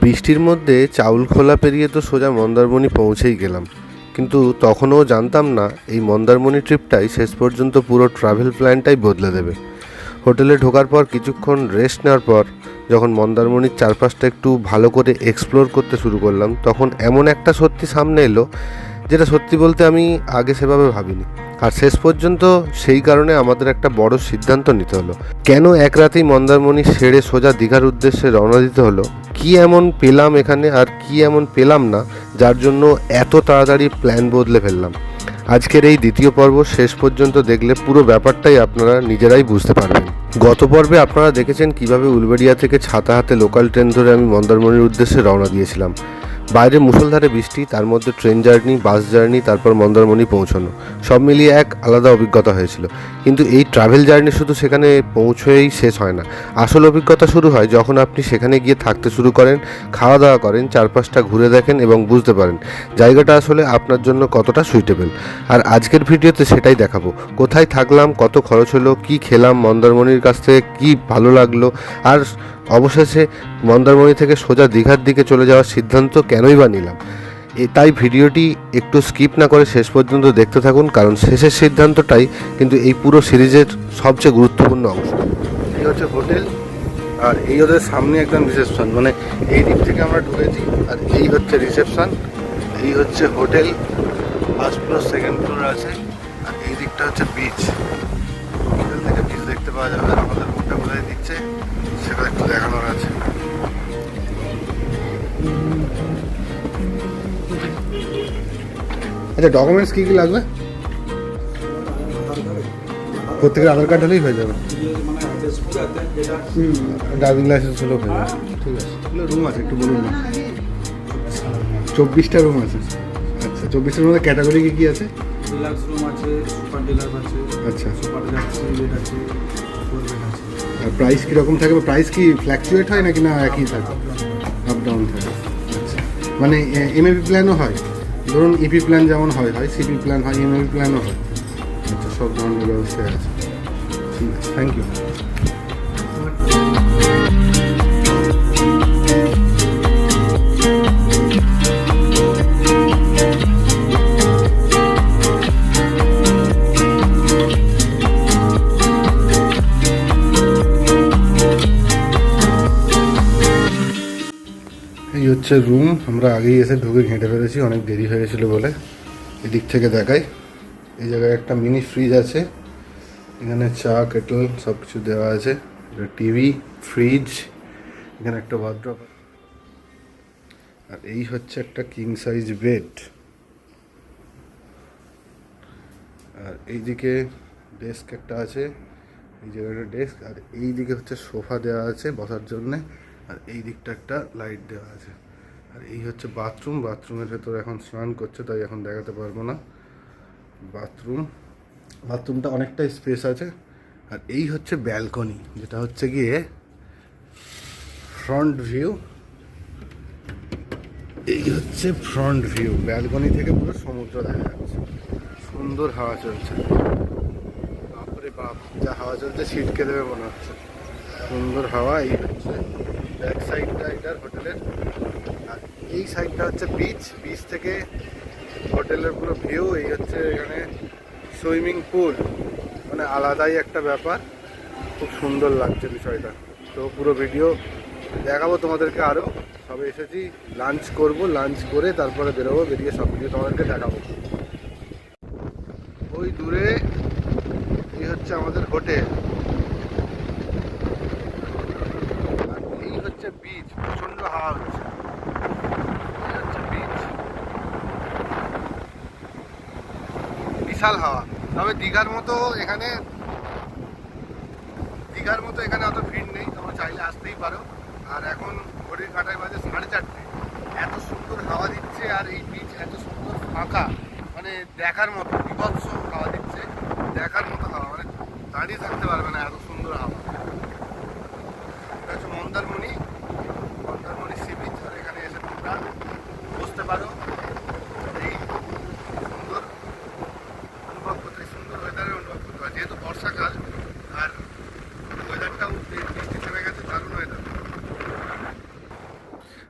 বৃষ্টির মধ্যে চাউলখোলা পেরিয়ে তো সোজা মন্দারমণি পৌঁছেই গেলাম, কিন্তু তখনও জানতাম না এই মন্দারমণি ট্রিপটাই শেষ পর্যন্ত পুরো ট্রাভেল প্ল্যানটাই বদলে দেবে। হোটেলে ঢোকার পর কিছুক্ষণ রেস্ট নেওয়ার পর যখন মন্দারমণির চারপাশটা একটু ভালো করে এক্সপ্লোর করতে শুরু করলাম, তখন এমন একটা সত্যি সামনে এলো যেটা সত্যি বলতে আমি আগে সেভাবে ভাবিনি। আর শেষ পর্যন্ত সেই কারণে আমাদের একটা বড় সিদ্ধান্ত নিতে হলো, কেন এক রাতেই মন্দারমণি সেরে সোজা দীঘার উদ্দেশ্যে রওনা দিতে হলো, কি এমন পেলাম এখানে আর কি এমন পেলাম না যার জন্য এত তাড়াতাড়ি প্ল্যান বদলে ফেললাম। আজকের এই দ্বিতীয় পর্ব শেষ পর্যন্ত দেখলে পুরো ব্যাপারটাই আপনারা নিজেরাই বুঝতে পারবেন। গত পর্বে আপনারা দেখেছেন কিভাবে উলবেড়িয়া থেকে ছাতা হাতে লোকাল ট্রেন ধরে আমি মন্দারমণির উদ্দেশ্যে রওনা দিয়েছিলাম। বাইরে মুষলধারে বৃষ্টি, তার মধ্যে ট্রেন জার্নি, বাস জার্নি, তারপর মন্দারমণি পৌঁছানো, সব মিলিয়ে এক আলাদা অভিজ্ঞতা হয়েছিল। কিন্তু এই ট্রাভেল জার্নি শুধু সেখানে পৌঁছেই শেষ হয় না। আসল অভিজ্ঞতা শুরু হয় যখন আপনি সেখানে গিয়ে থাকতে শুরু করেন, খাওয়া দাওয়া করেন, চারপাশটা ঘুরে দেখেন এবং বুঝতে পারেন জায়গাটা আসলে আপনার জন্য কতটা সুইটেবল। আর আজকের ভিডিওতে সেটাই দেখাবো, কোথায় থাকলাম, কত খরচ হলো, কি খেলাম, মন্দারমণির কাছ থেকে কী ভালো লাগলো, আর অবশেষে মন্দারমণি থেকে সোজা দীঘার দিকে চলে যাওয়ার সিদ্ধান্ত কেনই বা নিলাম। তাই ভিডিওটি একটু স্কিপ না করে শেষ পর্যন্ত দেখতে থাকুন, কারণ শেষের সিদ্ধান্তটাই কিন্তু এই পুরো সিরিজের সবচেয়ে গুরুত্বপূর্ণ অংশ। এই হচ্ছে হোটেল, আর এই ওদের সামনে একদম রিসেপশন, মানে এই দিক থেকে আমরা ঢুকেছি, আর এই হচ্ছে রিসেপশন, এই হচ্ছে hotel, first floor second floor আছে, আর এই দিকটা হচ্ছে বিচ। হোটেল থেকে বিচ দেখতে পাওয়া যাবে, আর আমাদের রুমটা কোথায় দিচ্ছে সেটা একটু দেখানোর আছে। আচ্ছা, ডকুমেন্টস কী কী লাগবে? প্রত্যেকের আধার কার্ড হলেই হয়ে যাবে, ড্রাইভিং লাইসেন্স হলেও হয়ে যাবে। ঠিক আছে, রুম আছে একটু বলুন না। 24টা রুম আছে। আচ্ছা, 24টার মধ্যে ক্যাটাগরি কী কী আছে? ডিলাক্স রুম আছে, সুপার ডিলাক্স আছে, আচ্ছা, সুপার ডিলাক্স বেড আছে, 4 বেড আছে। আর প্রাইস কীরকম থাকে? প্রাইস কি ফ্ল্যাকচুয়েট হয় নাকি না একই থাকে? আপ ডাউন থাকে। আচ্ছা, মানে এমএপি প্ল্যানও হয়? ধরুন ইপি প্ল্যান যেমন হয়, সিপি প্ল্যান হয়, এমএপি প্ল্যানও হয়। আচ্ছা, সব ধরনের ব্যবস্থায় আছে। ঠিক আছে, থ্যাংক ইউ। এই হচ্ছে রুম, আমরা আগেই এসে ঢুকে ঘেঁটে ফেলেছি, অনেক দেরি হয়ে গেছিলো বলে। এদিক থেকে দেখাই, এই জায়গায় একটা মিনি ফ্রিজ আছে, এখানে চা কেটল সব কিছু দেওয়া আছে, টিভি, ফ্রিজ, এখানে একটা ওয়ার্ড্রপ, আর এই হচ্ছে একটা কিং সাইজ বেড, আর এইদিকে ডেস্ক একটা আছে, এই জায়গাটা ডেস্ক, আর এই দিকে হচ্ছে সোফা দেওয়া আছে বসার জন্যে, আর এই দিকটা একটা লাইট দেওয়া আছে। আর এই হচ্ছে বাথরুম, বাথরুমের ভেতরে এখন স্নান করছে তাই এখন দেখাতে পারবো না। বাথরুমটা অনেকটা স্পেস আছে। আর এই হচ্ছে ব্যালকনি, যেটা হচ্ছে গিয়ে ফ্রন্ট ভিউ। এই হচ্ছে ফ্রন্ট ভিউ, ব্যালকনি থেকে পুরো সমুদ্র দেখা যাচ্ছে, সুন্দর হাওয়া চলছে। বাপরে বাপ, যা হাওয়া চলছে ছিটকে দেবে মনে হচ্ছে, সুন্দর হাওয়া। এই হচ্ছে ব্যাক সাইডটা এটার হোটেলের, আর এই সাইডটা হচ্ছে বিচ, বিচ থেকে হোটেলের পুরো ভিউ। এই হচ্ছে এখানে সুইমিং পুল, মানে আলাদাই একটা ব্যাপার, খুব সুন্দর লাগছে বিষয়টা। তো পুরো ভিডিও দেখাবো তোমাদেরকে আরও। সবে এসেছি, লাঞ্চ করব, লাঞ্চ করে তারপরে বেরোবো, বেরিয়ে সব কিছু তোমাদেরকে দেখাবো। ওই দূরে এই হচ্ছে আমাদের হোটেল, আর এই হচ্ছে বিচ, প্রচণ্ড হাওয়া হচ্ছে। এই হচ্ছে বিচ, বিশাল হাওয়া। তবে দীঘার মতো এখানে অত ভিড় নেই, তোমরা চাইলে আসতেই পারো। আর এখন ঘড়ির কাঁটায় বাজে 4:30, এত সুন্দর হাওয়া দিচ্ছে, আর এই বিচ এত সুন্দর ফাঁকা, মানে দেখার মতো, বিভৎস হাওয়া দিচ্ছে, দেখার মতো হাওয়া, মানে দাঁড়িয়ে থাকতে পারবে না, এত সুন্দর হাওয়া। এটা হচ্ছে মন্দারমণি সি বিচ, আর এখানে এসে তোমরা বসতে পারো, এই সুন্দর অনুভব করতে, সুন্দর ওয়েদারের অনুভব করতে পারো। যেহেতু বর্ষাকাল আর ওয়েদারটাও বৃষ্টি থেমে গেছে, দারুণ ওয়েদার।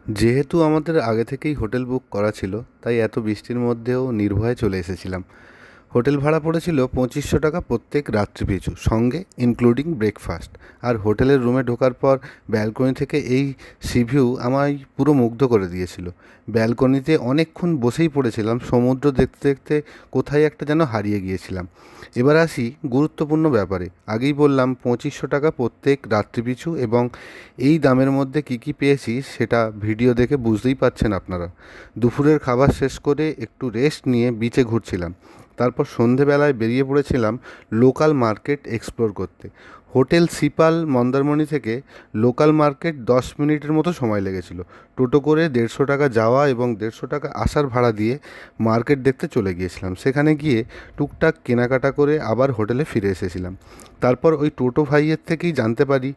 যেহেতু আমাদের আগে থেকেই হোটেল বুক করা ছিল, তাই এত বৃষ্টির মধ্যেও নির্ভয়ে চলে এসেছিলাম। হোটেল ভাড়া পড়েছিল 2500 টাকা প্রত্যেক রাত্রি পিছু, সঙ্গে ইনক্লুডিং ব্রেকফাস্ট। আর হোটেলের রুমে ঢোকার পর ব্যালকনি থেকে এই সি ভিউ আমায় পুরো মুগ্ধ করে দিয়েছিল। ব্যালকনিতে অনেকক্ষণ বসেই পড়েছিলাম, সমুদ্র দেখতে দেখতে কোথায় একটা যেন হারিয়ে গিয়েছিলাম। এবার আসি গুরুত্বপূর্ণ ব্যাপারে। আগেই বললাম 2500 টাকা প্রত্যেক রাত্রি পিছু, এবং এই দামের মধ্যে কি কি পেয়েছি সেটা ভিডিও দেখে বুঝতেই পারছেন আপনারা। দুপুরের খাবার শেষ করে একটু রেস্ট নিয়ে বিচে ঘুরছিলাম। তারপর সন্ধেবেলায় বেরিয়ে পড়েছিলাম লোকাল মার্কেট এক্সপ্লোর করতে। হোটেল সিপাল মন্দারমণি থেকে লোকাল মার্কেট 10 মিনিটের মতো সময় লেগেছিল। টোটো করে 150 টাকা যাওয়া এবং 150 টাকা আসার ভাড়া দিয়ে মার্কেট দেখতে চলে গিয়েছিলাম। সেখানে গিয়ে টুকটাক কেনাকাটা করে আবার হোটেলে ফিরে এসেছিলাম। তারপর ওই টোটো ভাইয়ের থেকেই জানতে পারি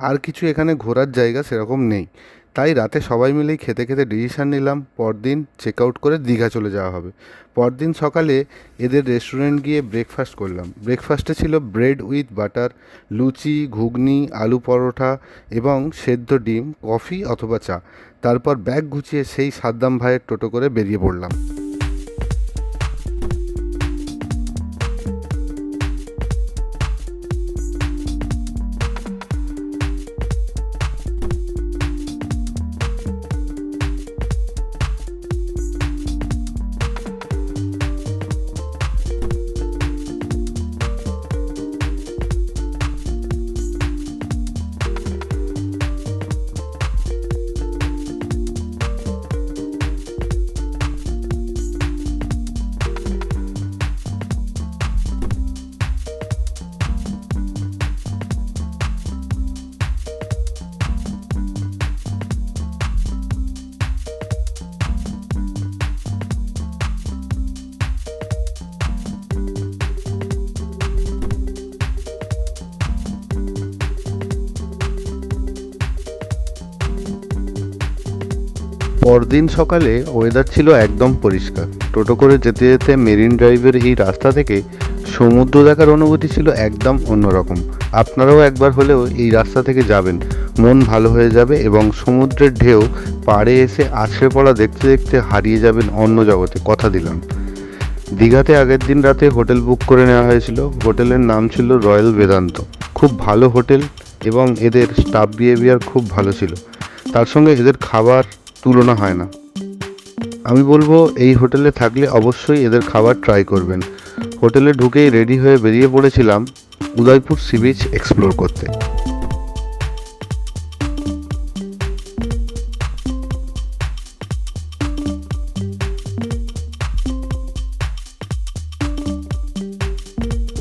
আর কিছু এখানে ঘোরার জায়গা সেরকম নেই। তাই রাতে সবাই মিলেই খেতে খেতে ডিসিশন নিলাম পরদিন চেক আউট করে দীঘা চলে যাওয়া হবে। পরদিন সকালে এদের রেস্টুরেন্ট গিয়ে ব্রেকফাস্ট করলাম। ব্রেকফাস্টে ছিল ব্রেড উইথ বাটার, লুচি, ঘুগনি, আলু পরোটা এবং সেদ্ধ ডিম, কফি অথবা চা। তারপর ব্যাগ গুছিয়ে সেই সাদ্দাম ভাইয়ের টোটো করে বেরিয়ে পড়লাম। পরদিন সকালে ওয়েদার ছিল একদম পরিষ্কার। টোটো করে যেতে যেতে মেরিন ড্রাইভের এই রাস্তা থেকে সমুদ্র দেখার অনুভূতি ছিল একদম অন্যরকম। আপনারাও একবার হলেও এই রাস্তা থেকে যাবেন, মন ভালো হয়ে যাবে এবং সমুদ্রের ঢেউ পাড়ে এসে আছড়ে পড়া দেখতে দেখতে হারিয়ে যাবেন অন্য জগতে, কথা দিলাম। দীঘাতে আগের দিন রাতে হোটেল বুক করে নেওয়া হয়েছিল। হোটেলের নাম ছিল রয়্যাল বেদান্ত। খুব ভালো হোটেল এবং এদের স্টাফ বিহেভিয়ার খুব ভালো ছিল। তার সঙ্গে এদের খাবার তুলনা হয় না। আমি বলবো এই হোটেলে থাকলে অবশ্যই এদের খাবার ট্রাই করবেন। হোটেলে ঢুকেই রেডি হয়ে বেরিয়ে পড়েছিলাম উদয়পুর সি বিচ এক্সপ্লোর করতে।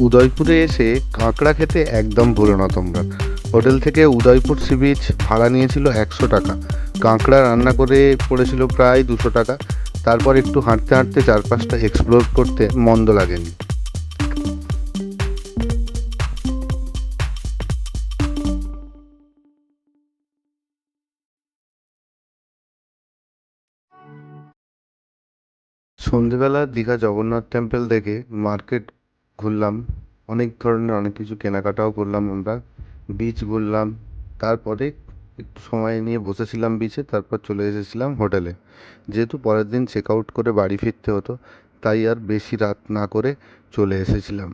উদয়পুরে এসে কাঁকড়া খেতে একদম ভুলো না তোমরা। হোটেল থেকে উদয়পুর সি বিচ ভাড়া নিয়েছিল 100 টাকা। কাঁকড়া রান্না করে পড়েছিল প্রায় 200 টাকা। তারপর একটু হাঁটতে হাঁটতে চারপাশটা এক্সপ্লোর করতে মন্দ লাগেনি। সন্ধেবেলা দীঘা জগন্নাথ টেম্পল দেখে মার্কেট ঘুরলাম। অনেক ধরনের অনেক কিছু কেনাকাটাও করলাম আমরা। বিচ ঘুরলাম। তারপরে একটু সময় নিয়ে বসেছিলাম বিচে, তারপর চলে এসেছিলাম হোটেলে। যেহেতু পরের দিন চেক আউট করে বাড়ি ফিরতে হতো, তাই আর বেশি রাত না করে চলে এসেছিলাম।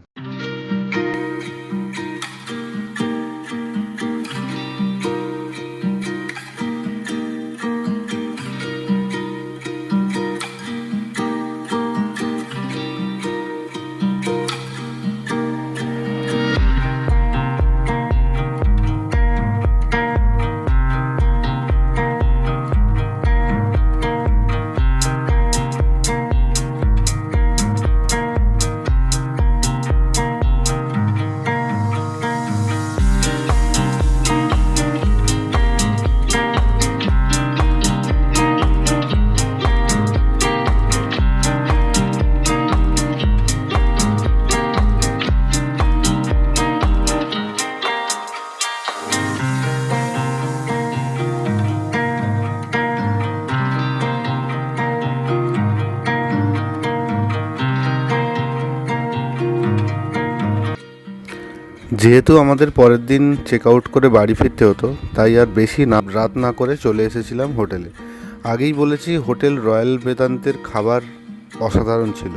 যেহেতু আমাদের পরের দিন চেক আউট করে বাড়ি ফিরতে হতো, তাই আর বেশি রাত না করে চলে এসেছিলাম হোটেলে। আগেই বলেছি হোটেল রয়্যাল বেদান্তের খাবার অসাধারণ ছিল।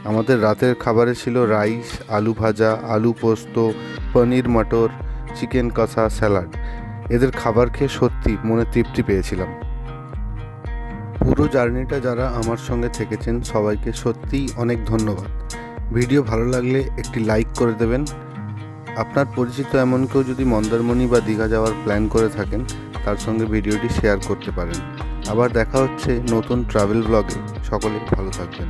আমাদের রাতের খাবারে ছিল রাইস, আলু ভাজা, আলু পোস্ত, পনির মটর, চিকেন কষা, স্যালাড। এদের খাবার খেয়ে সত্যি মনে তৃপ্তি পেয়েছিলাম। পুরো জার্নিটা যারা আমার সঙ্গে থেকেছেন সবাইকে সত্যিই অনেক ধন্যবাদ। ভিডিও ভালো লাগলে একটি লাইক করে দেবেন। আপনার পরিচিত এমন কেউ যদি মন্দারমণি বা দীঘা যাওয়ার প্ল্যান করে থাকেন তার সঙ্গে ভিডিওটি শেয়ার করতে পারেন। আবার দেখা হচ্ছে নতুন ট্রাভেল ব্লগে। সকলে ভালো থাকবেন।